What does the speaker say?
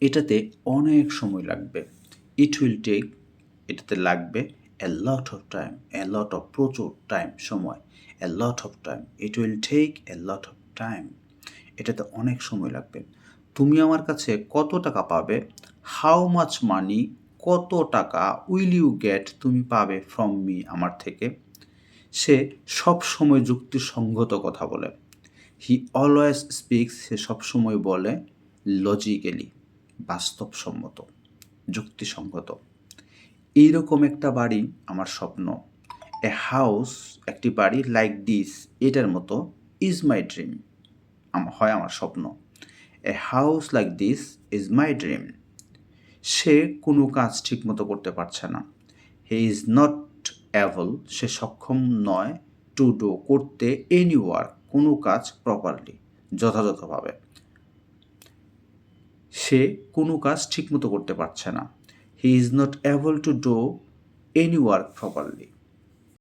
এটাতে অনেক সময় লাগবে। ইট উইল টেক, এটাতে লাগবে a lot of time, a lot of প্রচুর টাইম সময়, a lot of time, it will take a lot of time, এটাতে অনেক সময় লাগবে। তুমি আমার কাছে কত টাকা পাবে, হাউ মাচ মানি, কত টাকা উইল ইউ গেট, তুমি পাবে ফ্রম মি, আমার থেকে। সে সব সময় যুক্তিসঙ্গত কথা বলে। হি অলওয়েজ স্পিক্স, সে সবসময় বলে লজিক্যালি, বাস্তবসম্মত, যুক্তিসঙ্গত। এইরকম একটা বাড়ি আমার স্বপ্ন। এ হাউস, একটি বাড়ি, লাইক দিস, এটার মতো, ইজ মাই ড্রিম, হয় আমার স্বপ্ন। A house like this is my dream. সে কোনো কাজ ঠিকমতো করতে পারছে না। হি ইজ নট অ্যাবল, সে সক্ষম নয়, টু ডু, করতে, এনি ওয়ার্ক, কোনো কাজ, প্রপারলি, যথাযথভাবে। সে কোনো কাজ ঠিকমতো করতে পারছে না। He is not able to do any work properly.